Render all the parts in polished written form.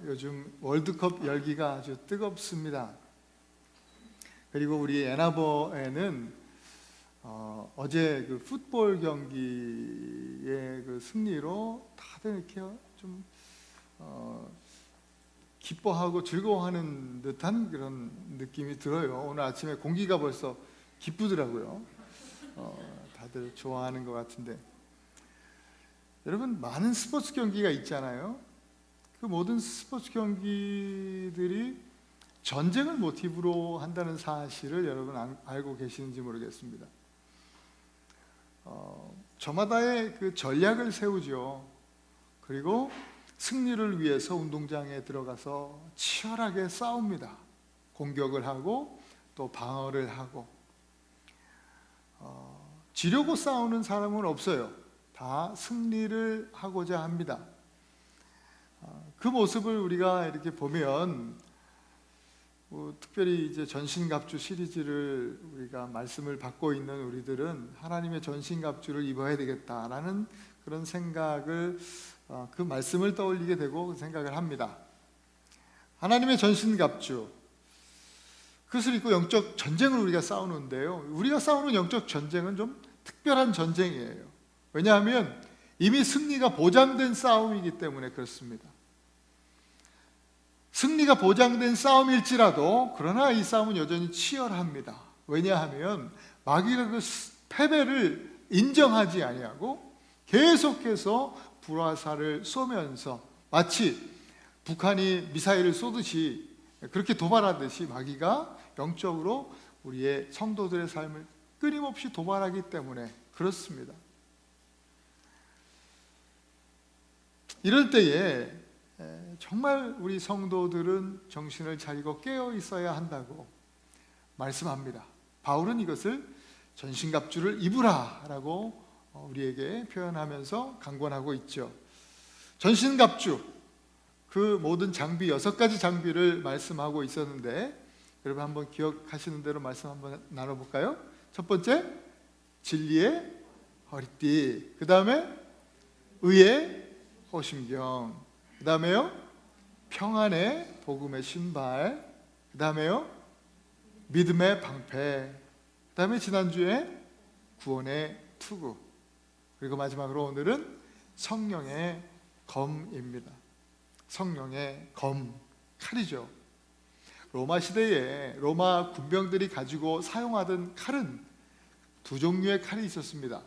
요즘 월드컵 열기가 아주 뜨겁습니다. 그리고 우리 애나버에는 어제 그 풋볼 경기의 그 승리로 다들 이렇게 좀 기뻐하고 즐거워하는 듯한 그런 느낌이 들어요. 오늘 아침에 공기가 벌써 기쁘더라고요. 다들 좋아하는 것 같은데, 여러분, 많은 스포츠 경기가 있잖아요. 그 모든 스포츠 경기들이 전쟁을 모티브로 한다는 사실을 여러분 알고 계시는지 모르겠습니다. 저마다의 그 전략을 세우죠. 그리고 승리를 위해서 운동장에 들어가서 치열하게 싸웁니다. 공격을 하고 또 방어를 하고. 지려고 싸우는 사람은 없어요. 다 승리를 하고자 합니다. 그 모습을 우리가 이렇게 보면, 특별히 이제 전신갑주 시리즈를 우리가 말씀을 받고 있는 우리들은 하나님의 전신갑주를 입어야 되겠다라는 그런 생각을, 그 말씀을 떠올리게 되고 생각을 합니다. 하나님의 전신갑주, 그것을 입고 영적 전쟁을 우리가 싸우는데요, 우리가 싸우는 영적 전쟁은 좀 특별한 전쟁이에요. 왜냐하면 이미 승리가 보장된 싸움이기 때문에 그렇습니다. 승리가 보장된 싸움일지라도 그러나 이 싸움은 여전히 치열합니다. 왜냐하면 마귀가 그 패배를 인정하지 아니하고 계속해서 불화살을 쏘면서, 마치 북한이 미사일을 쏘듯이, 그렇게 도발하듯이 마귀가 영적으로 우리의 성도들의 삶을 끊임없이 도발하기 때문에 그렇습니다. 이럴 때에 정말 우리 성도들은 정신을 차리고 깨어 있어야 한다고 말씀합니다. 바울은 이것을 전신갑주를 입으라 라고 우리에게 표현하면서 강권하고 있죠. 전신갑주, 그 모든 장비 6가지 장비를 말씀하고 있었는데, 여러분 한번 기억하시는 대로 말씀 한번 나눠볼까요? 첫 번째, 진리의 허리띠. 그 다음에 의의 호심경. 그 다음에요, 평안의 복음의 신발. 그 다음에요, 믿음의 방패. 그 다음에 지난주에 구원의 투구. 그리고 마지막으로 오늘은 성령의 검입니다. 성령의 검, 칼이죠. 로마 시대에 로마 군병들이 가지고 사용하던 칼은 두 종류의 칼이 있었습니다.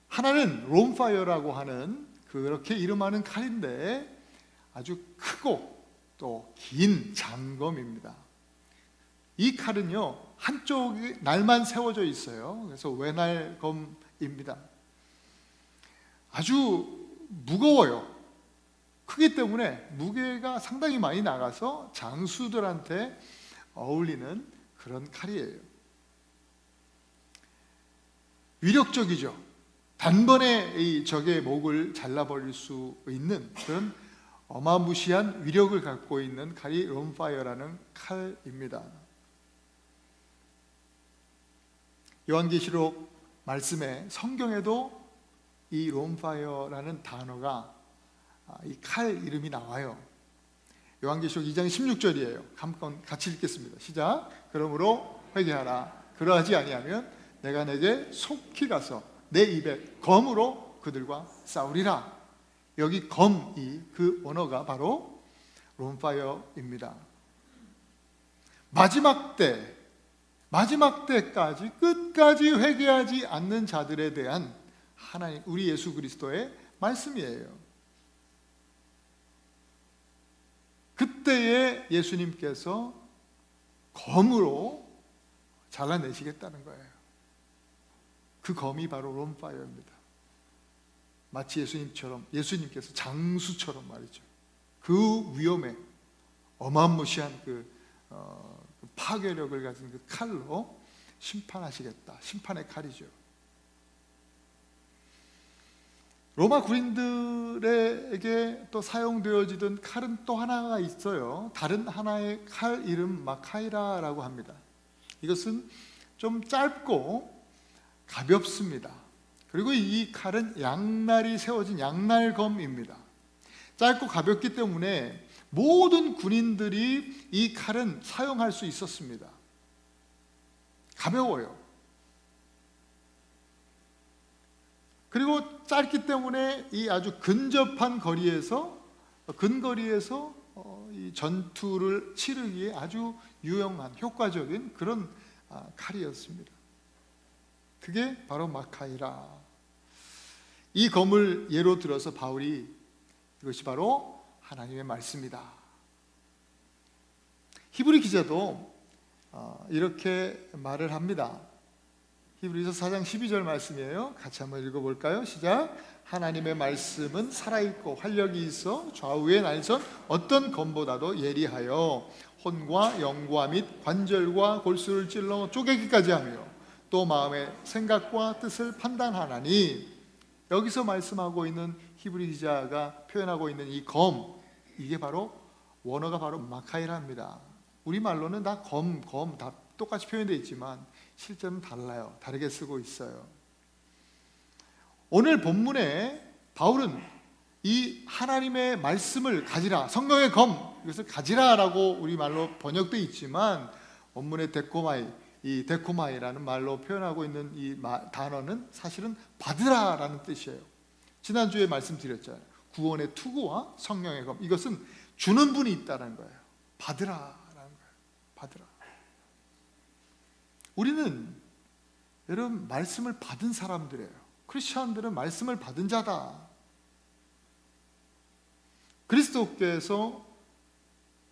하나는 롬파이어라고 하는 그렇게 이름하는 칼인데, 아주 크고 또 긴 장검입니다. 이 칼은요, 한쪽이 날만 세워져 있어요. 그래서 외날검입니다. 아주 무거워요. 크기 때문에 무게가 상당히 많이 나가서 장수들한테 어울리는 그런 칼이에요. 위력적이죠. 단번에 이 적의 목을 잘라버릴 수 있는 그런 어마무시한 위력을 갖고 있는 칼이 롬파이어라는 칼입니다. 요한계시록 말씀에, 성경에도 이 롬파이어라는 단어가, 이 칼 이름이 나와요. 요한계시록 2장 16절이에요. 한번 같이 읽겠습니다. 시작. 그러므로 회개하라. 그러하지 아니하면 내가 내게 속히 가서 내 입에 검으로 그들과 싸우리라. 여기 검이, 그 언어가 바로 롬파이어입니다. 마지막 때까지 끝까지 회개하지 않는 자들에 대한 하나님, 우리 예수 그리스도의 말씀이에요. 그때에 예수님께서 검으로 잘라내시겠다는 거예요. 그 검이 바로 롬파이어입니다. 마치 예수님께서 장수처럼 말이죠. 그 위험에 어마무시한 그 파괴력을 가진 그 칼로 심판하시겠다. 심판의 칼이죠. 로마 군인들에게 또 사용되어지던 칼은 또 하나가 있어요. 다른 하나의 칼 이름 마카이라라고 합니다. 이것은 좀 짧고 가볍습니다. 그리고 이 칼은 양날이 세워진 양날검입니다. 짧고 가볍기 때문에 모든 군인들이 이 칼은 사용할 수 있었습니다. 가벼워요. 그리고 짧기 때문에 이 아주 근접한 거리에서 근거리에서 이 전투를 치르기에 아주 유용한 효과적인 그런 칼이었습니다. 그게 바로 마카이라. 이 검을 예로 들어서 바울이 이것이 바로 하나님의 말씀이다. 히브리 기자도 이렇게 말을 합니다. 히브리서 4장 12절 말씀이에요. 같이 한번 읽어볼까요? 시작. 하나님의 말씀은 살아있고 활력이 있어 좌우의 날선 어떤 검보다도 예리하여 혼과 영과 및 관절과 골수를 찔러 쪼개기까지 하며 또 마음의 생각과 뜻을 판단하나니, 여기서 말씀하고 있는 히브리 기자가 표현하고 있는 이 검, 이게 바로 원어가 바로 마카이라입니다. 우리말로는 다 검 다 똑같이 표현되어 있지만 실제는 달라요. 다르게 쓰고 있어요. 오늘 본문에 바울은 이 하나님의 말씀을 가지라, 성령의 검, 이것을 가지라라고 우리말로 번역되어 있지만 원문의 이 데코마이라는 말로 표현하고 있는 이 단어는 사실은 받으라라는 뜻이에요. 지난주에 말씀드렸잖아요. 구원의 투구와 성령의 검, 이것은 주는 분이 있다는 거예요. 받으라라는 거예요. 받으라. 우리는 여러분 말씀을 받은 사람들이에요. 크리스천들은 말씀을 받은 자다. 그리스도께서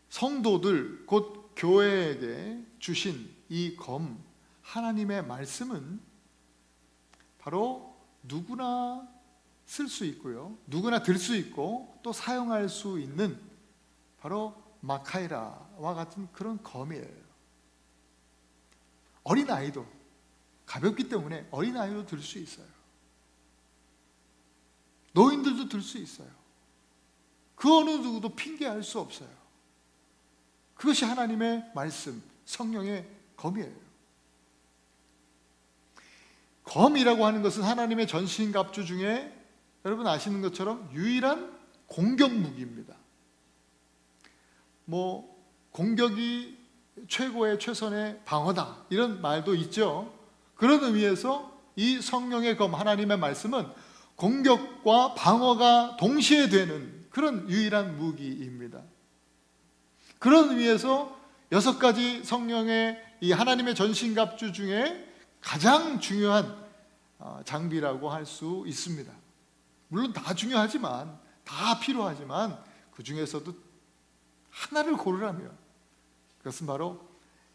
성도들 곧 교회에게 주신 이 검, 하나님의 말씀은 바로 누구나 쓸 수 있고요, 누구나 들 수 있고 또 사용할 수 있는 바로 마카이라와 같은 그런 검이에요. 어린아이도 가볍기 때문에 어린아이도 들 수 있어요. 노인들도 들 수 있어요. 그 어느 누구도 핑계할 수 없어요. 그것이 하나님의 말씀, 성령의 검이에요. 검이라고 하는 것은 하나님의 전신갑주 중에 여러분 아시는 것처럼 유일한 공격 무기입니다. 공격이 최고의 최선의 방어다, 이런 말도 있죠. 그런 의미에서 이 성령의 검, 하나님의 말씀은 공격과 방어가 동시에 되는 그런 유일한 무기입니다. 그런 의미에서 6가지 성령의 이 하나님의 전신갑주 중에 가장 중요한 장비라고 할 수 있습니다. 물론 다 중요하지만, 다 필요하지만 그 중에서도 하나를 고르라면 그것은 바로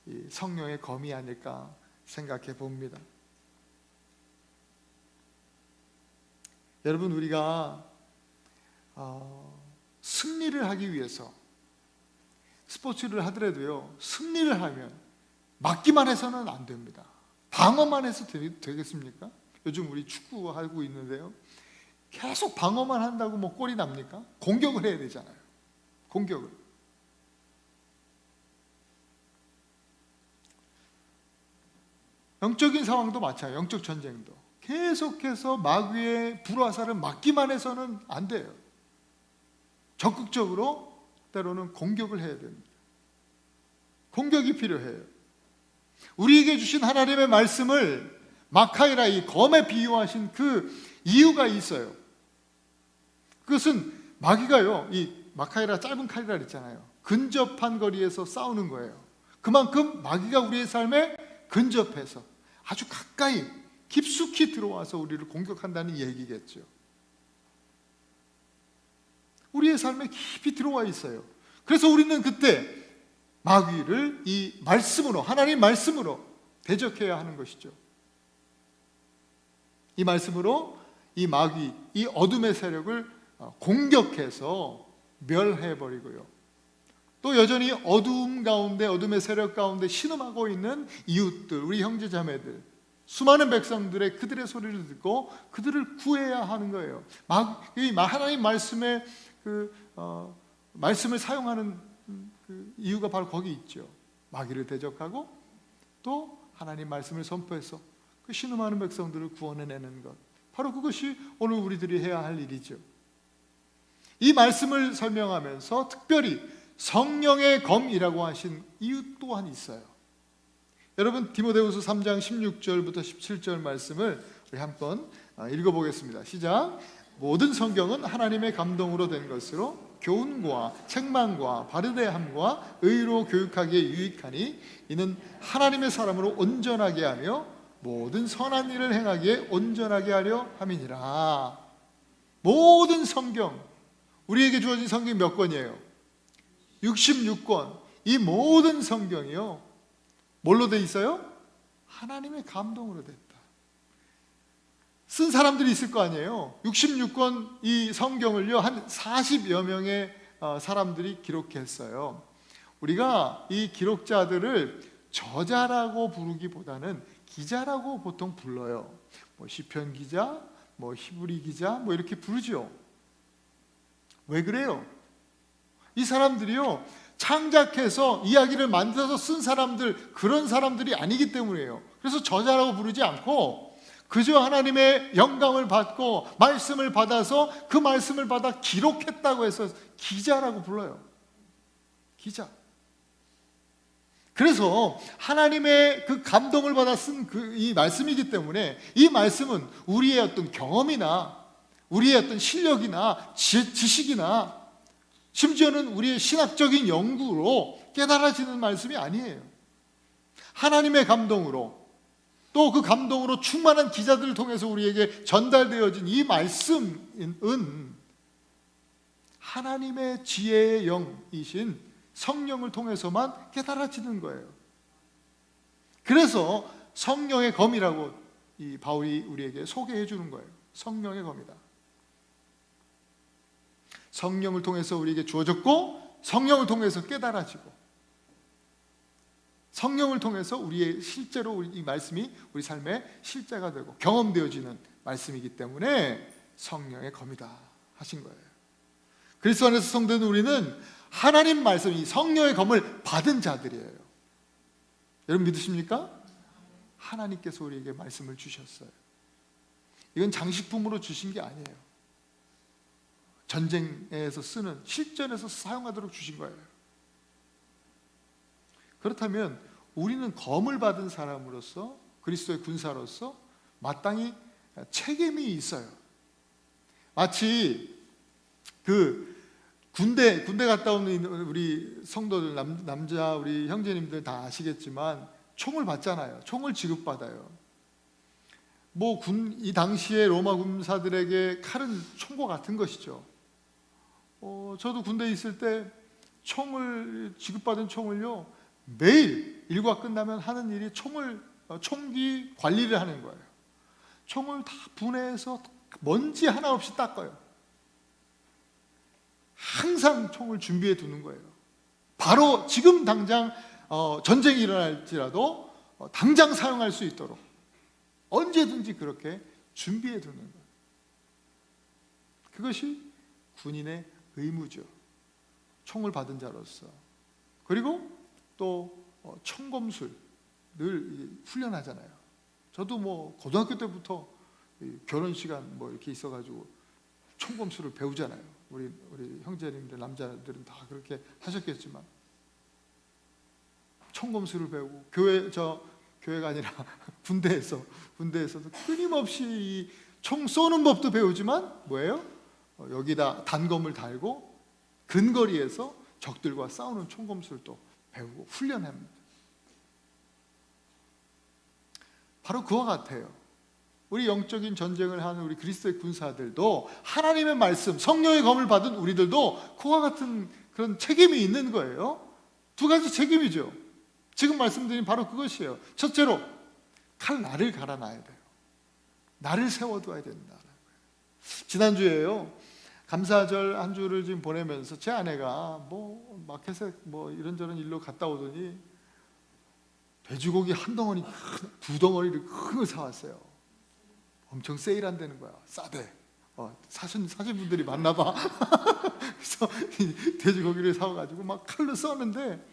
이 성령의 검이 아닐까 생각해 봅니다. 여러분, 우리가 승리를 하기 위해서 스포츠를 하더라도요, 승리를 하면 맞기만 해서는 안 됩니다. 방어만 해서 되겠습니까? 요즘 우리 축구하고 있는데요, 계속 방어만 한다고 골이 납니까? 공격을 해야 되잖아요. 공격을. 영적인 상황도 마찬가지예요. 영적 전쟁도 계속해서 마귀의 불화살을 막기만 해서는 안 돼요. 적극적으로 때로는 공격을 해야 됩니다. 공격이 필요해요. 우리에게 주신 하나님의 말씀을 마카이라, 이 검에 비유하신 그 이유가 있어요. 그것은 마귀가요, 이 마카이라 짧은 칼이라 그랬잖아요. 근접한 거리에서 싸우는 거예요. 그만큼 마귀가 우리의 삶에 근접해서 아주 가까이 깊숙이 들어와서 우리를 공격한다는 얘기겠죠. 우리의 삶에 깊이 들어와 있어요. 그래서 우리는 그때 마귀를 이 말씀으로, 하나님 말씀으로 대적해야 하는 것이죠. 이 말씀으로 이 마귀, 이 어둠의 세력을 공격해서 멸해버리고요, 또 여전히 어둠 가운데, 어둠의 세력 가운데 신음하고 있는 이웃들, 우리 형제 자매들, 수많은 백성들의 그들의 소리를 듣고 그들을 구해야 하는 거예요. 하나님 말씀의 말씀을 사용하는 그 이유가 바로 거기 있죠. 마귀를 대적하고 또 하나님 말씀을 선포해서 그 신음하는 백성들을 구원해내는 것, 바로 그것이 오늘 우리들이 해야 할 일이죠. 이 말씀을 설명하면서 특별히 성령의 검이라고 하신 이유 또한 있어요. 여러분, 디모데후서 3장 16절부터 17절 말씀을 우리 한번 읽어보겠습니다. 시작. 모든 성경은 하나님의 감동으로 된 것으로 교훈과 책망과 바르대함과 의로 교육하기에 유익하니 이는 하나님의 사람으로 온전하게 하며 모든 선한 일을 행하기에 온전하게 하려 함이니라. 모든 성경, 우리에게 주어진 성경이 몇 권이에요? 66권. 이 모든 성경이요, 뭘로 돼 있어요? 하나님의 감동으로 됐다. 쓴 사람들이 있을 거 아니에요. 66권 이 성경을요, 한 40여 명의 사람들이 기록했어요. 우리가 이 기록자들을 저자라고 부르기보다는 기자라고 보통 불러요. 뭐 시편 기자, 뭐 히브리 기자, 뭐 이렇게 부르죠. 왜 그래요? 이 사람들이요, 창작해서 이야기를 만들어서 쓴 사람들, 그런 사람들이 아니기 때문이에요. 그래서 저자라고 부르지 않고 그저 하나님의 영감을 받고 말씀을 받아서 그 말씀을 받아 기록했다고 해서 기자라고 불러요. 기자. 그래서 하나님의 그 감동을 받아 쓴 이 말씀이기 때문에 이 말씀은 우리의 어떤 경험이나 우리의 어떤 실력이나 지식이나 심지어는 우리의 신학적인 연구로 깨달아지는 말씀이 아니에요. 하나님의 감동으로, 또 그 감동으로 충만한 기자들을 통해서 우리에게 전달되어진 이 말씀은 하나님의 지혜의 영이신 성령을 통해서만 깨달아지는 거예요. 그래서 성령의 검이라고 이 바울이 우리에게 소개해 주는 거예요. 성령의 검이다. 성령을 통해서 우리에게 주어졌고, 성령을 통해서 깨달아지고, 성령을 통해서 우리의 실제로 이 말씀이 우리 삶의 실제가 되고 경험되어지는 말씀이기 때문에 성령의 검이다 하신 거예요. 그리스도 안에서 성도된 우리는 하나님 말씀, 이 성령의 검을 받은 자들이에요. 여러분 믿으십니까? 하나님께서 우리에게 말씀을 주셨어요. 이건 장식품으로 주신 게 아니에요. 전쟁에서 쓰는, 실전에서 사용하도록 주신 거예요. 그렇다면 우리는 검을 받은 사람으로서, 그리스도의 군사로서 마땅히 책임이 있어요. 마치 그 군대 갔다 오는 우리 성도들, 남자 우리 형제님들 다 아시겠지만 총을 받잖아요. 총을 지급받아요. 뭐 이 당시에 로마 군사들에게 칼은 총과 같은 것이죠. 저도 군대에 있을 때 지급받은 총을요, 매일 일과 끝나면 하는 일이 총기 관리를 하는 거예요. 총을 다 분해해서 먼지 하나 없이 닦아요. 항상 총을 준비해 두는 거예요. 바로 지금 당장 전쟁이 일어날지라도 당장 사용할 수 있도록 언제든지 그렇게 준비해 두는 거예요. 그것이 군인의 의무죠. 총을 받은 자로서. 그리고 또 총검술 늘 훈련하잖아요. 저도 뭐 고등학교 때부터 결혼 시간 뭐 이렇게 있어가지고 총검술을 배우잖아요. 우리 형제님들, 남자들은 다 그렇게 하셨겠지만 총검술을 배우고 교회가 아니라 군대에서도 끊임없이 이 총 쏘는 법도 배우지만 뭐예요? 여기다 단검을 달고 근거리에서 적들과 싸우는 총검술도 배우고 훈련합니다. 바로 그와 같아요. 우리 영적인 전쟁을 하는 우리 그리스도의 군사들도 하나님의 말씀, 성령의 검을 받은 우리들도 그와 같은 그런 책임이 있는 거예요. 두 가지 책임이죠. 지금 말씀드린 바로 그것이에요. 첫째로 칼날을 갈아놔야 돼요. 나를 세워둬야 된다는 거예요. 지난주에요, 감사절 한 주를 지금 보내면서 제 아내가 뭐 마켓에 뭐 이런저런 일로 갔다 오더니 돼지고기 한 덩어리, 두 덩어리를 큰 걸 사왔어요. 엄청 세일한다는 거야. 싸대. 사신 분들이 많나 봐. 그래서 돼지고기를 사와가지고 막 칼로 써는데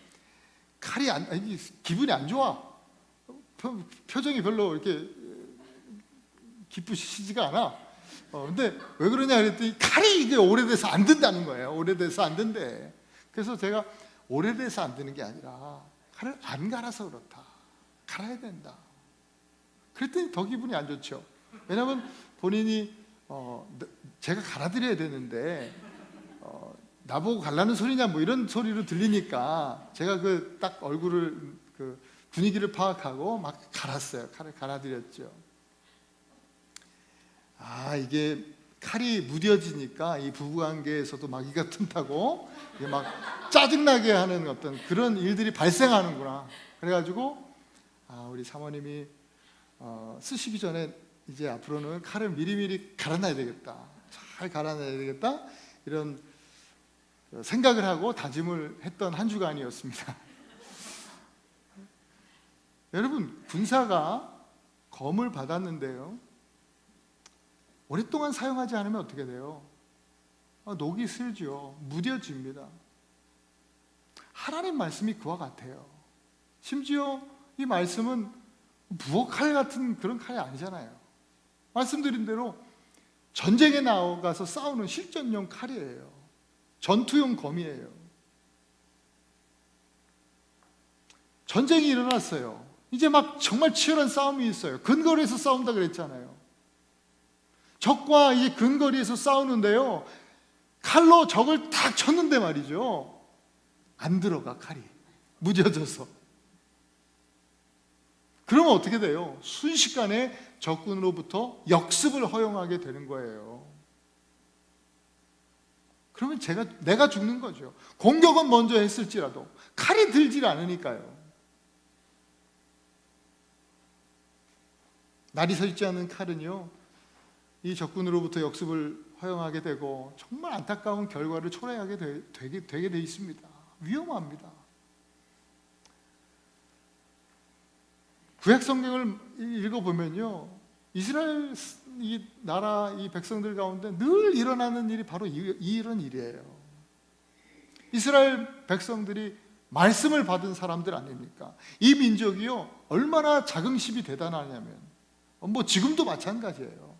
기분이 안 좋아. 표정이 별로 이렇게 기쁘시지가 않아. 근데 왜 그러냐 그랬더니 칼이 이게 오래돼서 안 든다는 거예요. 오래돼서 안 든대. 그래서 제가 오래돼서 안 드는 게 아니라 칼을 안 갈아서 그렇다. 갈아야 된다. 그랬더니 더 기분이 안 좋죠. 왜냐하면 본인이 제가 갈아드려야 되는데 나보고 갈라는 소리냐 뭐 이런 소리로 들리니까 제가 그 딱 얼굴을 그 분위기를 파악하고 막 갈았어요. 칼을 갈아드렸죠. 이게 칼이 무뎌지니까 이 부부관계에서도 막 이가 틈타고 이게 막 짜증나게 하는 어떤 그런 일들이 발생하는구나. 그래가지고 우리 사모님이 쓰시기 전에 이제 앞으로는 칼을 미리미리 갈아놔야 되겠다. 잘 갈아놔야 되겠다. 이런 생각을 하고 다짐을 했던 한 주간이었습니다. 여러분, 군사가 검을 받았는데요, 오랫동안 사용하지 않으면 어떻게 돼요? 녹이 슬죠. 무뎌집니다. 하나님 말씀이 그와 같아요. 심지어 이 말씀은 부엌칼 같은 그런 칼이 아니잖아요. 말씀드린 대로 전쟁에 나가서 싸우는 실전용 칼이에요. 전투용 검이에요. 전쟁이 일어났어요. 이제 막 정말 치열한 싸움이 있어요. 근거리에서 싸운다 그랬잖아요. 적과 이제 근거리에서 싸우는데요, 칼로 적을 탁 쳤는데 말이죠, 안 들어가. 칼이 무뎌져서. 그러면 어떻게 돼요? 순식간에 적군으로부터 역습을 허용하게 되는 거예요. 그러면 내가 죽는 거죠. 공격은 먼저 했을지라도 칼이 들질 않으니까요. 날이 서 있지 않은 칼은요, 이 적군으로부터 역습을 허용하게 되고 정말 안타까운 결과를 초래하게 되게 돼 있습니다. 위험합니다. 구약 성경을 읽어보면요, 이스라엘 이 나라 이 백성들 가운데 늘 일어나는 일이 바로 이런 일이에요. 이스라엘 백성들이 말씀을 받은 사람들 아닙니까? 이 민족이요, 얼마나 자긍심이 대단하냐면 지금도 마찬가지예요.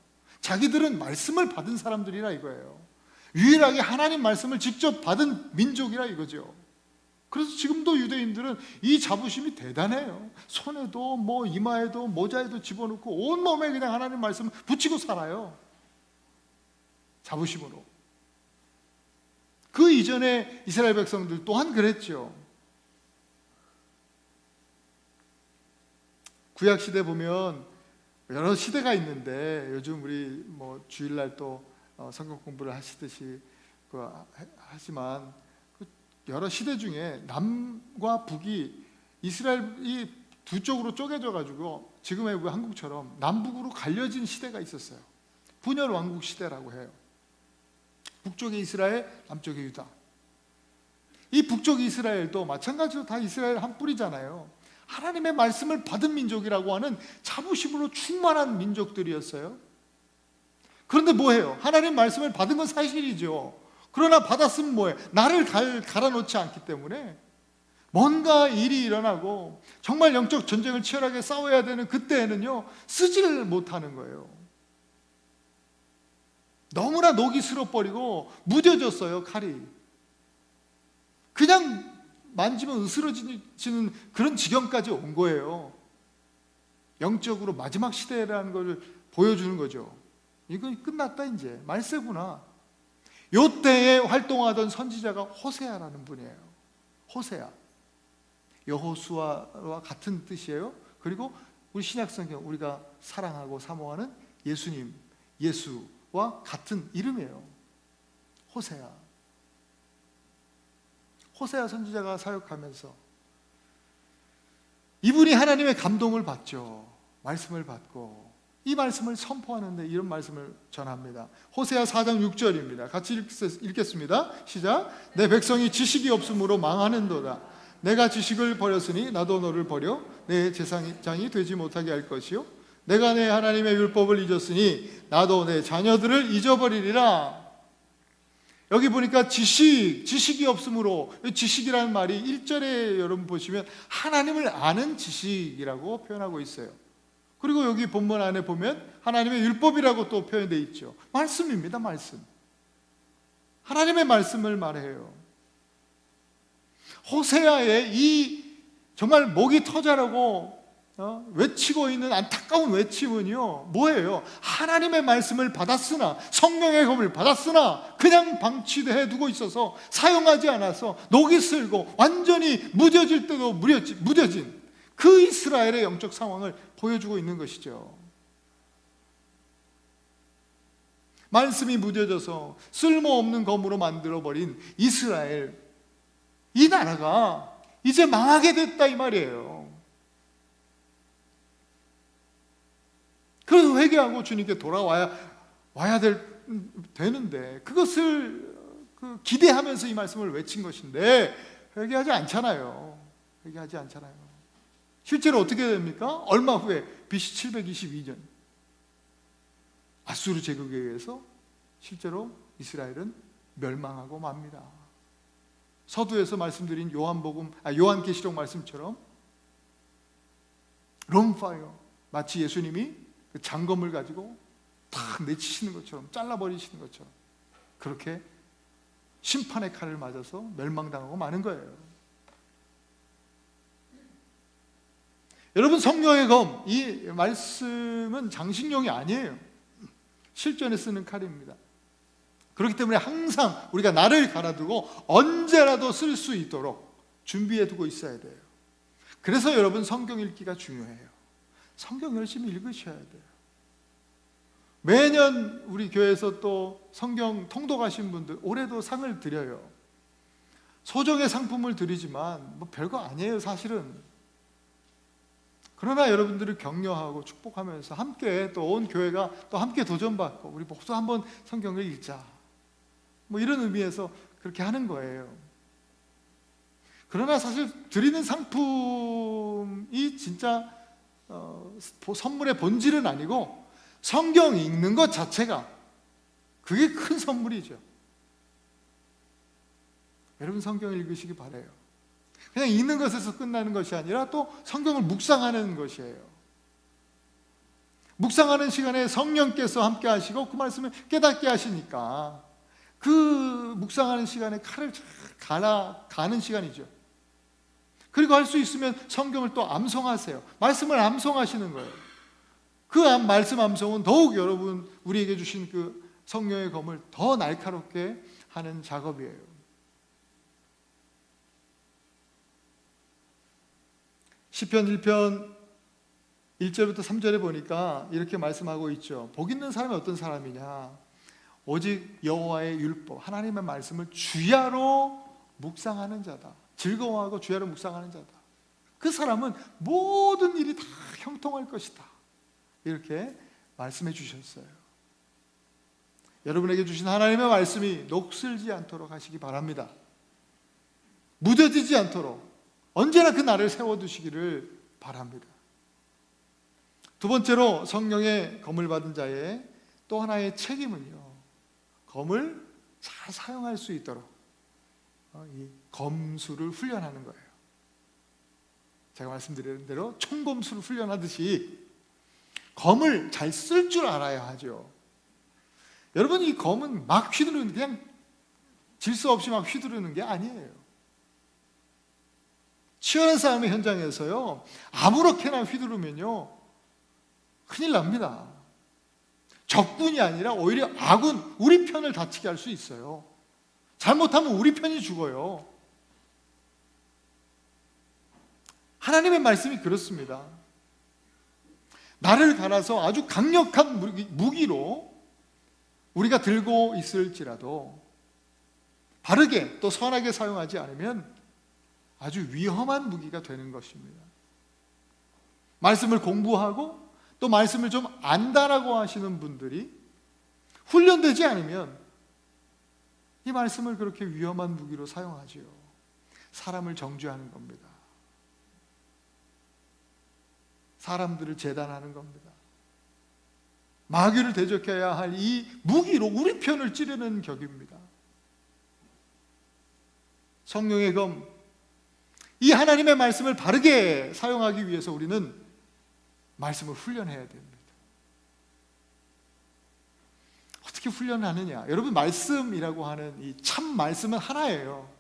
자기들은 말씀을 받은 사람들이라 이거예요. 유일하게 하나님 말씀을 직접 받은 민족이라 이거죠. 그래서 지금도 유대인들은 이 자부심이 대단해요. 손에도 이마에도 모자에도 집어넣고 온몸에 그냥 하나님 말씀을 붙이고 살아요. 자부심으로. 그 이전에 이스라엘 백성들 또한 그랬죠. 구약 시대 보면 여러 시대가 있는데, 요즘 우리 주일날 또 성경 공부를 하시듯이 하지만 여러 시대 중에 남과 북이 이스라엘이 두 쪽으로 쪼개져 가지고 지금의 우리 한국처럼 남북으로 갈려진 시대가 있었어요. 분열 왕국 시대라고 해요. 북쪽에 이스라엘, 남쪽에 유다. 이 북쪽 이스라엘도 마찬가지로 다 이스라엘 한 뿌리잖아요. 하나님의 말씀을 받은 민족이라고 하는 자부심으로 충만한 민족들이었어요. 그런데 뭐해요? 하나님 말씀을 받은 건 사실이죠. 그러나 받았으면 뭐해? 나를 갈아놓지 않기 때문에 뭔가 일이 일어나고 정말 영적 전쟁을 치열하게 싸워야 되는 그때에는요, 쓰지를 못하는 거예요. 너무나 녹이 슬어버리고 무뎌졌어요. 칼이 그냥 만지면 으스러지는 그런 지경까지 온 거예요. 영적으로 마지막 시대라는 걸 보여주는 거죠. 이건 끝났다, 이제 말세구나. 요때에 활동하던 선지자가 호세아라는 분이에요. 호세아, 여호수아와 같은 뜻이에요. 그리고 우리 신약성경 우리가 사랑하고 사모하는 예수님, 예수와 같은 이름이에요. 호세아. 호세아 선지자가 사역하면서 이분이 하나님의 감동을 받죠. 말씀을 받고 이 말씀을 선포하는데 이런 말씀을 전합니다. 호세아 4장 6절입니다. 같이 읽겠습니다. 시작. 내 백성이 지식이 없으므로 망하는도다. 내가 지식을 버렸으니 나도 너를 버려 내 제사장이 되지 못하게 할 것이요, 내가 내 하나님의 율법을 잊었으니 나도 내 자녀들을 잊어버리리라. 여기 보니까 지식이 없으므로, 지식이라는 말이 1절에 여러분 보시면 하나님을 아는 지식이라고 표현하고 있어요. 그리고 여기 본문 안에 보면 하나님의 율법이라고 또 표현되어 있죠. 말씀입니다. 말씀. 하나님의 말씀을 말해요. 호세아의 이 정말 목이 터져라고 외치고 있는 안타까운 외침은요, 뭐예요? 하나님의 말씀을 받았으나, 성령의 검을 받았으나 그냥 방치해 두고 있어서 사용하지 않아서 녹이 슬고 완전히 무뎌질 때도 무뎌진 그 이스라엘의 영적 상황을 보여주고 있는 것이죠. 말씀이 무뎌져서 쓸모없는 검으로 만들어버린 이스라엘, 이 나라가 이제 망하게 됐다 이 말이에요. 그래서 회개하고 주님께 돌아와야 되는데 그것을 기대하면서 이 말씀을 외친 것인데 회개하지 않잖아요. 회개하지 않잖아요. 실제로 어떻게 됩니까? 얼마 후에 BC 722년 아수르 제국에 의해서 실제로 이스라엘은 멸망하고 맙니다. 서두에서 말씀드린 요한계시록 말씀처럼 롬파이어, 마치 예수님이 그 장검을 가지고 탁 내치시는 것처럼, 잘라버리시는 것처럼 그렇게 심판의 칼을 맞아서 멸망당하고 마는 거예요. 여러분, 성령의 검, 이 말씀은 장식용이 아니에요. 실전에 쓰는 칼입니다. 그렇기 때문에 항상 우리가 나를 갈아두고 언제라도 쓸 수 있도록 준비해 두고 있어야 돼요. 그래서 여러분, 성경 읽기가 중요해요. 성경 열심히 읽으셔야 돼요. 매년 우리 교회에서 또 성경 통독하신 분들 올해도 상을 드려요. 소정의 상품을 드리지만 뭐 별거 아니에요, 사실은. 그러나 여러분들을 격려하고 축복하면서 함께 또 온 교회가 또 함께 도전받고 우리 모두 한번 성경을 읽자, 뭐 이런 의미에서 그렇게 하는 거예요. 그러나 사실 드리는 상품이 진짜 선물의 본질은 아니고 성경 읽는 것 자체가 그게 큰 선물이죠. 여러분, 성경 읽으시기 바라요. 그냥 읽는 것에서 끝나는 것이 아니라 또 성경을 묵상하는 것이에요. 묵상하는 시간에 성령께서 함께 하시고 그 말씀을 깨닫게 하시니까 그 묵상하는 시간에 칼을 가는 시간이죠. 그리고 할 수 있으면 성경을 또 암송하세요. 말씀을 암송하시는 거예요. 그 말씀 암송은 더욱 여러분 우리에게 주신 그 성령의 검을 더 날카롭게 하는 작업이에요. 시편 1편 1절부터 3절에 보니까 이렇게 말씀하고 있죠. 복 있는 사람이 어떤 사람이냐? 오직 여호와의 율법, 하나님의 말씀을 주야로 묵상하는 자다. 즐거워하고 주야로 묵상하는 자다. 그 사람은 모든 일이 다 형통할 것이다. 이렇게 말씀해 주셨어요. 여러분에게 주신 하나님의 말씀이 녹슬지 않도록 하시기 바랍니다. 무뎌지지 않도록 언제나 그 날을 세워두시기를 바랍니다. 두 번째로, 성령의 검을 받은 자의 또 하나의 책임은요, 검을 잘 사용할 수 있도록 이 검수를 훈련하는 거예요. 제가 말씀드린 대로 총검수를 훈련하듯이 검을 잘 쓸 줄 알아야 하죠. 여러분, 이 검은 막 휘두르는, 그냥 질서 없이 막 휘두르는 게 아니에요. 치열한 싸움의 현장에서요, 아무렇게나 휘두르면요 큰일 납니다. 적군이 아니라 오히려 아군, 우리 편을 다치게 할 수 있어요. 잘못하면 우리 편이 죽어요. 하나님의 말씀이 그렇습니다. 나를 갈아서 아주 강력한 무기로 우리가 들고 있을지라도 바르게 또 선하게 사용하지 않으면 아주 위험한 무기가 되는 것입니다. 말씀을 공부하고 또 말씀을 좀 안다라고 하시는 분들이 훈련되지 않으면 이 말씀을 그렇게 위험한 무기로 사용하지요. 사람을 정죄하는 겁니다. 사람들을 재단하는 겁니다. 마귀를 대적해야 할 이 무기로 우리 편을 찌르는 격입니다. 성령의 검, 이 하나님의 말씀을 바르게 사용하기 위해서 우리는 말씀을 훈련해야 됩니다. 어떻게 훈련하느냐? 여러분, 말씀이라고 하는 이 참 말씀은 하나예요.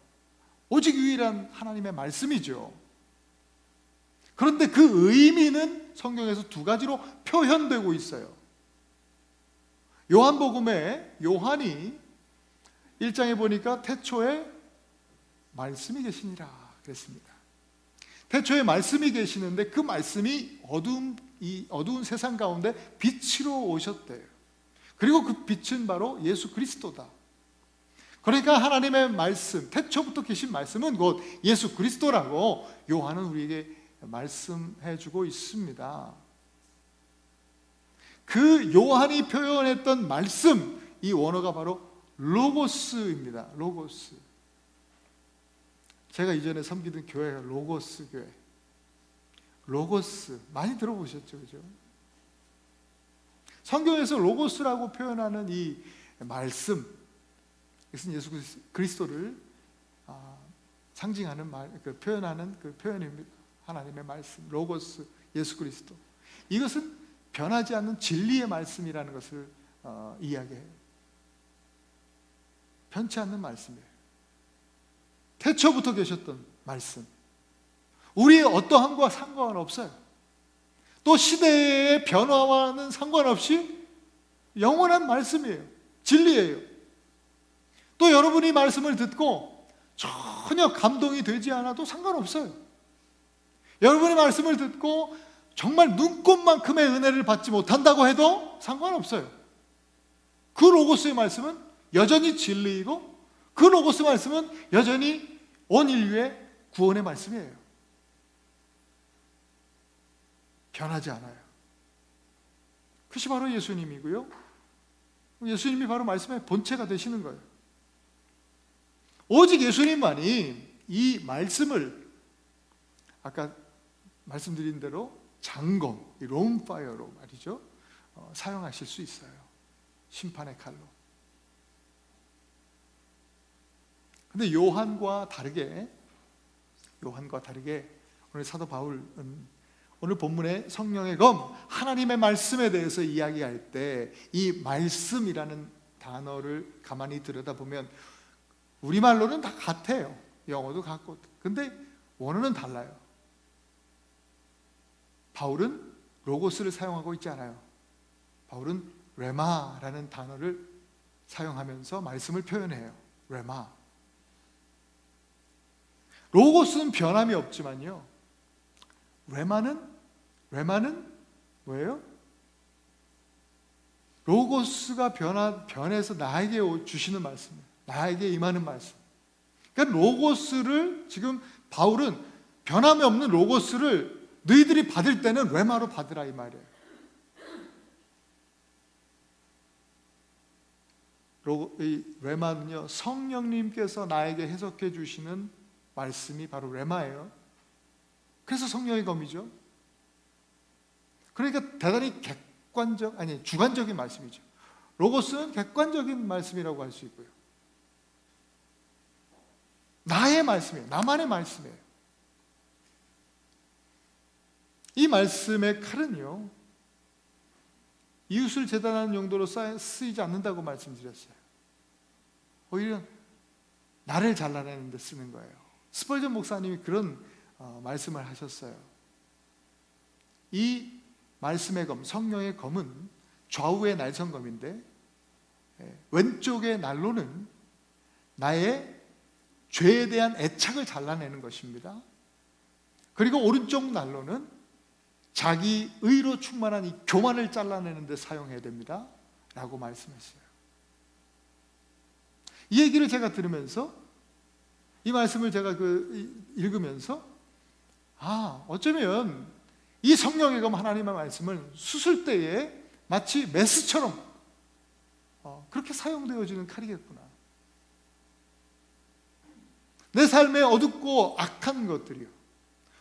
오직 유일한 하나님의 말씀이죠. 그런데 그 의미는 성경에서 두 가지로 표현되고 있어요. 요한복음에 요한이 1장에 보니까 태초에 말씀이 계시니라 그랬습니다. 태초에 말씀이 계시는데 그 말씀이 이 어두운 세상 가운데 빛으로 오셨대요. 그리고 그 빛은 바로 예수 그리스도다. 그러니까 하나님의 말씀, 태초부터 계신 말씀은 곧 예수 그리스도라고 요한은 우리에게 말씀해 주고 있습니다. 그 요한이 표현했던 말씀, 이 원어가 바로 로고스입니다. 로고스. 제가 이전에 섬기던 교회가 로고스 교회. 로고스 많이 들어보셨죠, 그죠? 성경에서 로고스라고 표현하는 이 말씀, 이것은 예수 그리스도를 상징하는 표현하는 그 표현입니다. 하나님의 말씀, 로고스, 예수 그리스도. 이것은 변하지 않는 진리의 말씀이라는 것을 이야기해요. 변치 않는 말씀이에요. 태초부터 계셨던 말씀. 우리의 어떠함과 상관없어요. 또 시대의 변화와는 상관없이 영원한 말씀이에요. 진리예요. 또 여러분이 말씀을 듣고 전혀 감동이 되지 않아도 상관없어요. 여러분의 말씀을 듣고 정말 눈꽃만큼의 은혜를 받지 못한다고 해도 상관없어요. 그 로고스의 말씀은 여전히 진리이고 그 로고스 말씀은 여전히 온 인류의 구원의 말씀이에요. 변하지 않아요. 그것이 바로 예수님이고요. 예수님이 바로 말씀의 본체가 되시는 거예요. 오직 예수님만이 이 말씀을 아까 말씀드린 대로 장검, 롬파이어로 말이죠, 사용하실 수 있어요. 심판의 칼로. 근데 요한과 다르게 오늘 사도 바울은 오늘 본문의 성령의 검, 하나님의 말씀에 대해서 이야기할 때 이 말씀이라는 단어를 가만히 들여다보면 우리말로는 다 같아요. 영어도 같고. 근데 원어는 달라요. 바울은 로고스를 사용하고 있지 않아요. 바울은 레마라는 단어를 사용하면서 말씀을 표현해요. 레마. 로고스는 변함이 없지만요, 레마는 뭐예요? 로고스가 변해서 나에게 주시는 말씀이에요. 나에게 임하는 말씀. 그러니까 로고스를 지금 바울은 변함이 없는 로고스를 너희들이 받을 때는 레마로 받으라 이 말이에요. 이 레마는요, 성령님께서 나에게 해석해 주시는 말씀이 바로 레마예요. 그래서 성령의 검이죠. 그러니까 대단히 주관적인 말씀이죠. 로고스는 객관적인 말씀이라고 할 수 있고요. 나의 말씀이에요. 나만의 말씀이에요. 이 말씀의 칼은요, 이웃을 재단하는 용도로 쓰이지 않는다고 말씀드렸어요. 오히려 나를 잘라내는 데 쓰는 거예요. 스펄전 목사님이 그런 말씀을 하셨어요. 이 말씀의 검, 성령의 검은 좌우의 날성검인데 왼쪽의 난로는 나의 죄에 대한 애착을 잘라내는 것입니다. 그리고 오른쪽 난로는 자기 의로 충만한 이 교만을 잘라내는 데 사용해야 됩니다 라고 말씀했어요. 이 얘기를 제가 들으면서, 이 말씀을 제가 읽으면서 어쩌면 이 성령의 검 하나님의 말씀을 수술 때에 마치 메스처럼 그렇게 사용되어지는 칼이겠구나. 내 삶에 어둡고 악한 것들이요,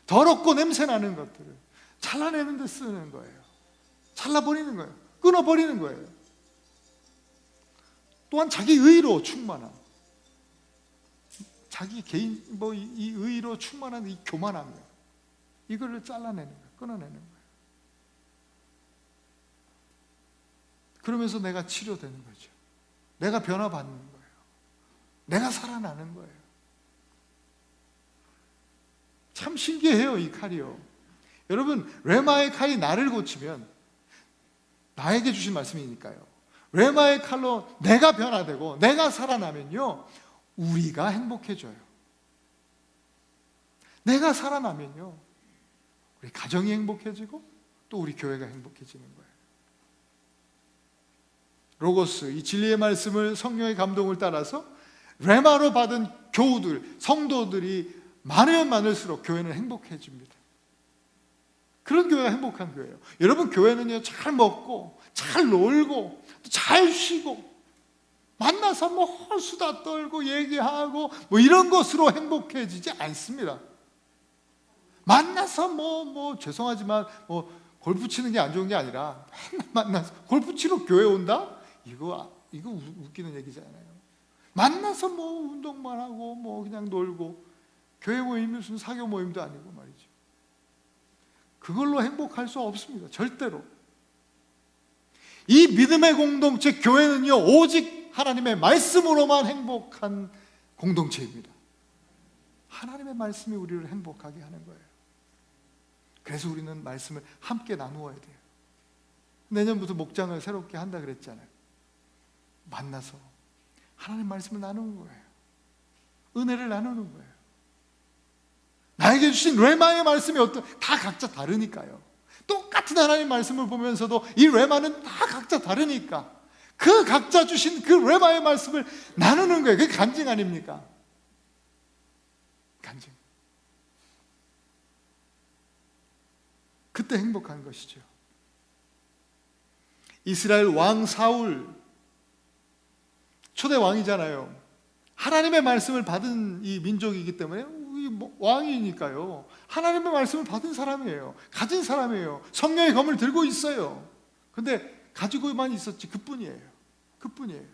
더럽고 냄새나는 것들을 잘라내는 데 쓰는 거예요. 잘라버리는 거예요. 끊어버리는 거예요. 또한 자기 의로 충만함, 자기 개인 이 의로 충만한 이 교만함이요, 이거를 잘라내는 거예요. 끊어내는 거예요. 그러면서 내가 치료되는 거죠. 내가 변화받는 거예요. 내가 살아나는 거예요. 참 신기해요, 이 칼이요. 여러분, 레마의 칼이 나를 고치면, 나에게 주신 말씀이니까요, 레마의 칼로 내가 변화되고 내가 살아나면요, 우리가 행복해져요. 내가 살아나면요, 우리 가정이 행복해지고 또 우리 교회가 행복해지는 거예요. 로고스, 이 진리의 말씀을 성령의 감동을 따라서 레마로 받은 교우들, 성도들이 많으면 많을수록 교회는 행복해집니다. 그런 교회가 행복한 교회예요. 여러분, 교회는요, 잘 먹고 잘 놀고 잘 쉬고 만나서 뭐 수다 떨고 얘기하고 뭐 이런 것으로 행복해지지 않습니다. 만나서 죄송하지만 골프 치는 게 안 좋은 게 아니라 맨날 만나서 골프 치러 교회 온다? 이거 웃기는 얘기잖아요. 만나서 운동만 하고 그냥 놀고, 교회 모임이 무슨 사교 모임도 아니고 말이죠. 그걸로 행복할 수 없습니다. 절대로. 이 믿음의 공동체 교회는요, 오직 하나님의 말씀으로만 행복한 공동체입니다. 하나님의 말씀이 우리를 행복하게 하는 거예요. 그래서 우리는 말씀을 함께 나누어야 돼요. 내년부터 목장을 새롭게 한다 그랬잖아요. 만나서 하나님 말씀을 나누는 거예요. 은혜를 나누는 거예요. 나에게 주신 레마의 말씀이 다 각자 다르니까요. 똑같은 하나님 말씀을 보면서도 이 레마는 다 각자 다르니까 그 각자 주신 그 레마의 말씀을 나누는 거예요. 그게 간증 아닙니까? 간증. 그때 행복한 것이죠. 이스라엘 왕 사울, 초대 왕이잖아요. 하나님의 말씀을 받은 이 민족이기 때문에 왕이니까요, 하나님의 말씀을 받은 사람이에요. 가진 사람이에요. 성령의 검을 들고 있어요. 근데 가지고만 있었지, 그뿐이에요. 그뿐이에요.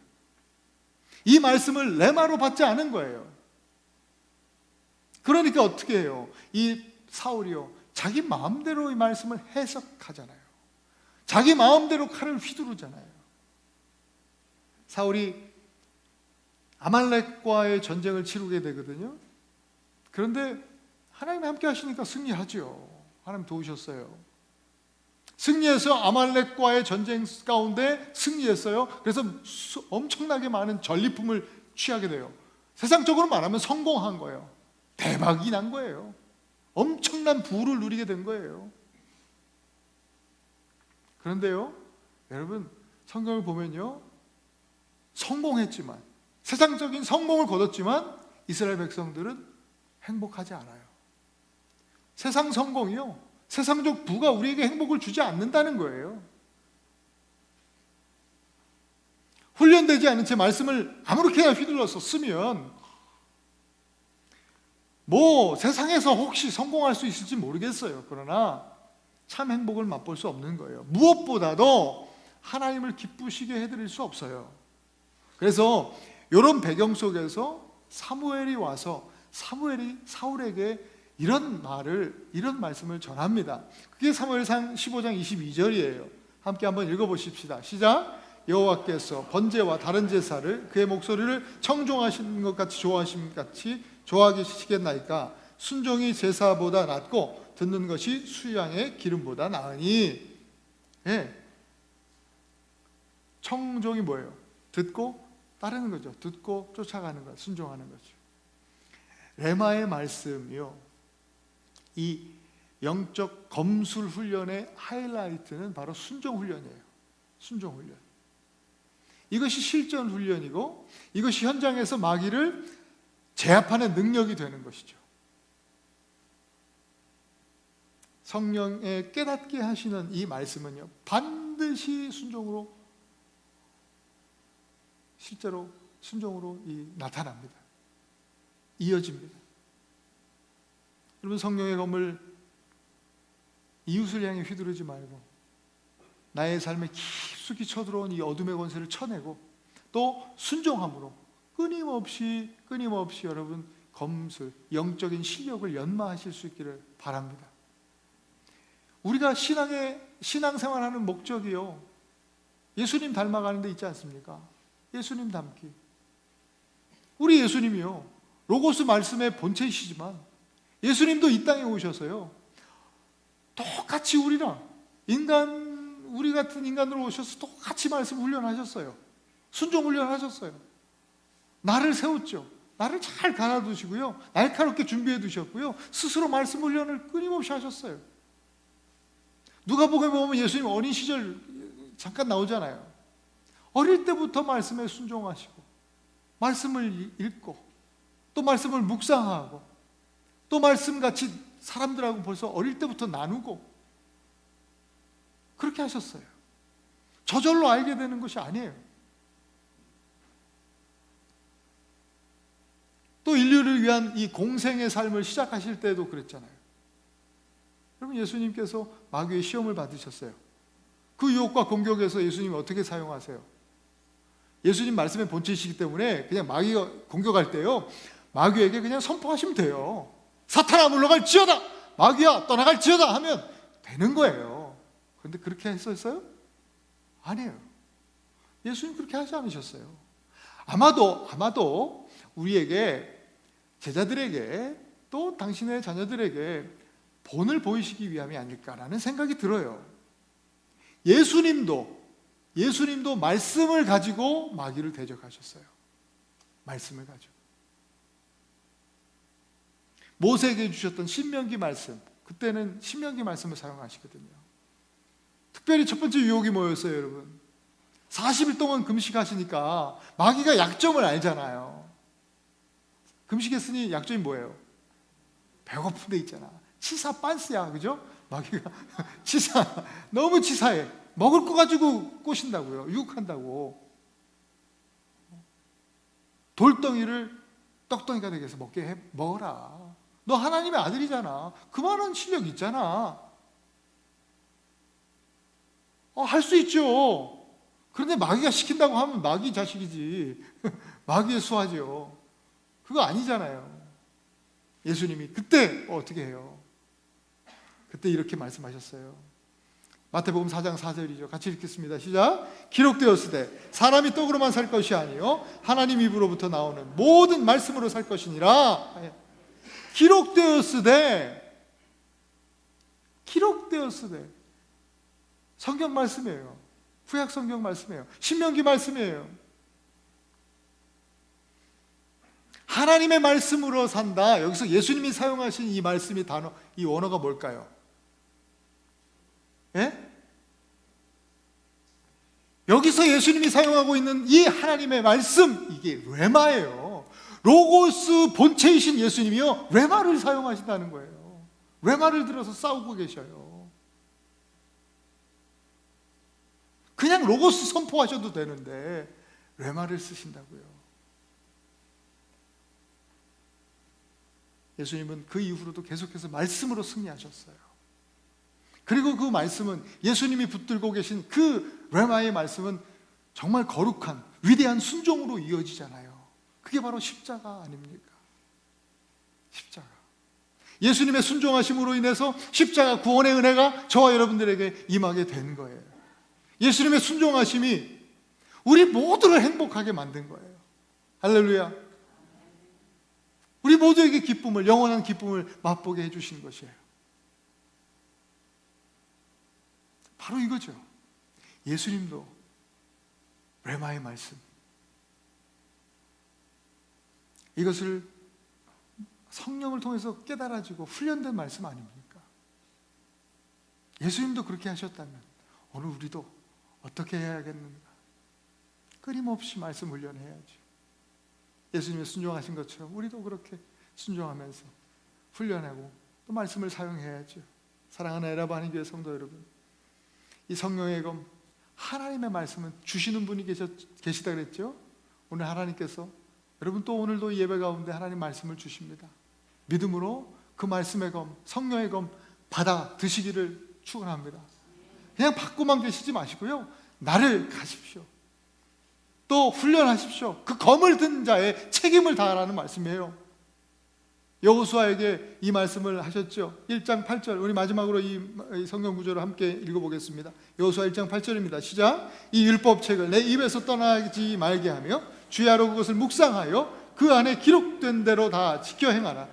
이 말씀을 레마로 받지 않은 거예요. 그러니까 어떻게 해요? 이 사울이요, 자기 마음대로 이 말씀을 해석하잖아요. 자기 마음대로 칼을 휘두르잖아요. 사울이 아말렉과의 전쟁을 치르게 되거든요. 그런데 하나님이 함께 하시니까 승리하죠. 하나님 도우셨어요. 승리해서 아말렉과의 전쟁 가운데 승리했어요. 그래서 엄청나게 많은 전리품을 취하게 돼요. 세상적으로 말하면 성공한 거예요. 대박이 난 거예요. 엄청난 부를 누리게 된 거예요. 그런데요, 여러분, 성경을 보면요, 성공했지만, 세상적인 성공을 거뒀지만 이스라엘 백성들은 행복하지 않아요. 세상 성공이요, 세상적 부가 우리에게 행복을 주지 않는다는 거예요. 훈련되지 않은 채 말씀을 아무렇게나 휘둘러서 쓰면 세상에서 혹시 성공할 수 있을지 모르겠어요. 그러나 참 행복을 맛볼 수 없는 거예요. 무엇보다도 하나님을 기쁘시게 해드릴 수 없어요. 그래서 이런 배경 속에서 사무엘이 와서 사무엘이 사울에게 이런 말씀을 전합니다. 그게 사무엘상 15장 22절이에요. 함께 한번 읽어보십시다. 시작. 여호와께서 번제와 다른 제사를 그의 목소리를 청종하시는 것 같이 좋아하심 같이 좋아하시겠나이까? 순종이 제사보다 낫고 듣는 것이 수양의 기름보다 나으니. 예. 청종이 뭐예요? 듣고 따르는 거죠. 듣고 쫓아가는 것, 순종하는 거죠. 레마의 말씀이요, 이 영적 검술 훈련의 하이라이트는 바로 순종 훈련이에요. 순종 훈련. 이것이 실전 훈련이고, 이것이 현장에서 마귀를 제압하는 능력이 되는 것이죠. 성령의 깨닫게 하시는 이 말씀은요, 반드시 순종으로, 실제로 순종으로 나타납니다. 이어집니다. 여러분, 성령의 검을 이웃을 향해 휘두르지 말고 나의 삶에 깊숙이 쳐들어온 이 어둠의 권세를 쳐내고 또 순종함으로 끊임없이 여러분 검술, 영적인 실력을 연마하실 수 있기를 바랍니다. 우리가 신앙생활하는 목적이요, 예수님 닮아가는 데 있지 않습니까? 예수님 닮기. 우리 예수님이요, 로고스 말씀의 본체이시지만 예수님도 이 땅에 오셔서요, 똑같이 우리랑 우리 같은 인간으로 오셔서 똑같이 말씀 훈련하셨어요. 순종 훈련하셨어요. 나를 세웠죠. 나를 잘 갈아두시고요, 날카롭게 준비해 두셨고요, 스스로 말씀 훈련을 끊임없이 하셨어요. 누가복음에 보면 예수님 어린 시절 잠깐 나오잖아요. 어릴 때부터 말씀에 순종하시고, 말씀을 읽고, 또 말씀을 묵상하고, 또 말씀같이 사람들하고 벌써 어릴 때부터 나누고, 그렇게 하셨어요. 저절로 알게 되는 것이 아니에요. 또 인류를 위한 이 공생의 삶을 시작하실 때도 그랬잖아요. 여러분, 예수님께서 마귀의 시험을 받으셨어요. 그 유혹과 공격에서 예수님이 어떻게 사용하세요? 예수님 말씀의 본체이시기 때문에 그냥 마귀가 공격할 때요, 마귀에게 그냥 선포하시면 돼요. 사탄아 물러갈지어다, 마귀야 떠나갈지어다 하면 되는 거예요. 그런데 그렇게 했었어요? 아니에요. 예수님 그렇게 하지 않으셨어요. 아마도 우리에게, 제자들에게, 또 당신의 자녀들에게 본을 보이시기 위함이 아닐까라는 생각이 들어요. 예수님도 말씀을 가지고 마귀를 대적하셨어요. 말씀을 가지고. 모세에게 주셨던 신명기 말씀, 그때는 신명기 말씀을 사용하시거든요. 특별히 첫 번째 유혹이 뭐였어요, 여러분? 40일 동안 금식하시니까 마귀가 약점을 알잖아요. 금식했으니 약점이 뭐예요? 배고픈 데 있잖아. 치사 빤스야, 그죠? 마귀가 너무 치사해. 먹을 거 가지고 꼬신다고요. 유혹한다고. 돌덩이를 떡덩이가 되게 해서 먹어라. 너 하나님의 아들이잖아. 그만한 실력 있잖아. 할 수 있죠. 그런데 마귀가 시킨다고 하면 마귀 자식이지. 마귀의 수하죠. 그거 아니잖아요. 예수님이 그때 어떻게 해요? 그때 이렇게 말씀하셨어요. 마태복음 4장 4절이죠. 같이 읽겠습니다. 시작. 기록되었으되 사람이 떡으로만 살 것이 아니요 하나님 입으로부터 나오는 모든 말씀으로 살 것이니라. 기록되었으되 성경 말씀이에요. 구약 성경 말씀이에요. 신명기 말씀이에요. 하나님의 말씀으로 산다. 여기서 예수님이 사용하신 이 말씀이 단어, 이 원어가 뭘까요? 예? 여기서 예수님이 사용하고 있는 이 하나님의 말씀, 이게 레마예요. 로고스 본체이신 예수님이요, 레마를 사용하신다는 거예요. 레마를 들어서 싸우고 계셔요. 그냥 로고스 선포하셔도 되는데 레마를 쓰신다고요. 예수님은 그 이후로도 계속해서 말씀으로 승리하셨어요. 그리고 그 말씀은, 예수님이 붙들고 계신 그 레마의 말씀은 정말 거룩한 위대한 순종으로 이어지잖아요. 그게 바로 십자가 아닙니까? 십자가. 예수님의 순종하심으로 인해서 십자가 구원의 은혜가 저와 여러분들에게 임하게 된 거예요. 예수님의 순종하심이 우리 모두를 행복하게 만든 거예요. 할렐루야. 우리 모두에게 기쁨을, 영원한 기쁨을 맛보게 해주신 것이에요. 바로 이거죠. 예수님도 레마의 말씀, 이것을 성령을 통해서 깨달아지고 훈련된 말씀 아닙니까? 예수님도 그렇게 하셨다면 오늘 우리도 어떻게 해야겠는가? 끊임없이 말씀 훈련해야죠. 예수님이 순종하신 것처럼 우리도 그렇게 순종하면서 훈련하고 또 말씀을 사용해야죠. 사랑하는 에라바니 교회 성도 여러분, 이 성령의 검, 하나님의 말씀은 주시는 분이 계시다 그랬죠? 오늘 하나님께서, 여러분 또 오늘도 예배 가운데 하나님 말씀을 주십니다. 믿음으로 그 말씀의 검, 성령의 검 받아 드시기를 축원합니다. 그냥 받고만 계시지 마시고요, 나를 가십시오. 또 훈련하십시오. 그 검을 든 자의 책임을 다하라는 말씀이에요. 여호수아에게 이 말씀을 하셨죠. 1장 8절, 우리 마지막으로 이 성경 구절을 함께 읽어보겠습니다. 여호수아 1장 8절입니다. 시작. 이 율법책을 내 입에서 떠나지 말게 하며 주야로 그것을 묵상하여 그 안에 기록된 대로 다 지켜 행하라.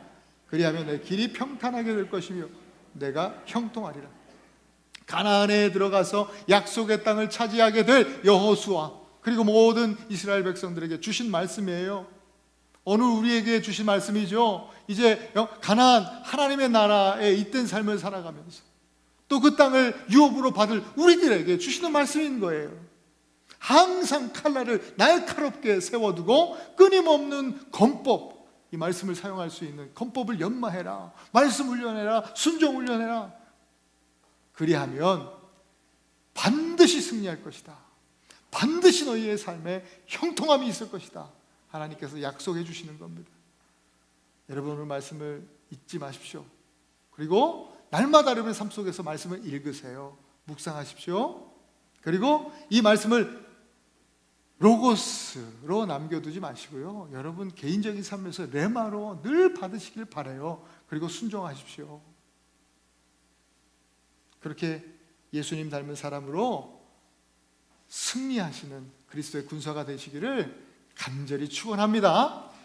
그리하면 내 길이 평탄하게 될 것이며 내가 형통하리라. 가나안에 들어가서 약속의 땅을 차지하게 될 여호수아, 그리고 모든 이스라엘 백성들에게 주신 말씀이에요. 오늘 우리에게 주신 말씀이죠. 이제 가나안 하나님의 나라에 잇된 삶을 살아가면서 또 그 땅을 유업으로 받을 우리들에게 주시는 말씀인 거예요. 항상 칼날을 날카롭게 세워두고 끊임없는 권법, 이 말씀을 사용할 수 있는 권법을 연마해라. 말씀 훈련해라. 순종 훈련해라. 그리하면 반드시 승리할 것이다. 반드시 너희의 삶에 형통함이 있을 것이다. 하나님께서 약속해 주시는 겁니다. 여러분, 오늘 말씀을 잊지 마십시오. 그리고 날마다 여러분의 삶 속에서 말씀을 읽으세요. 묵상하십시오. 그리고 이 말씀을 로고스로 남겨두지 마시고요, 여러분 개인적인 삶에서 레마로 늘 받으시길 바라요. 그리고 순종하십시오. 그렇게 예수님 닮은 사람으로 승리하시는 그리스도의 군사가 되시기를 간절히 축원합니다.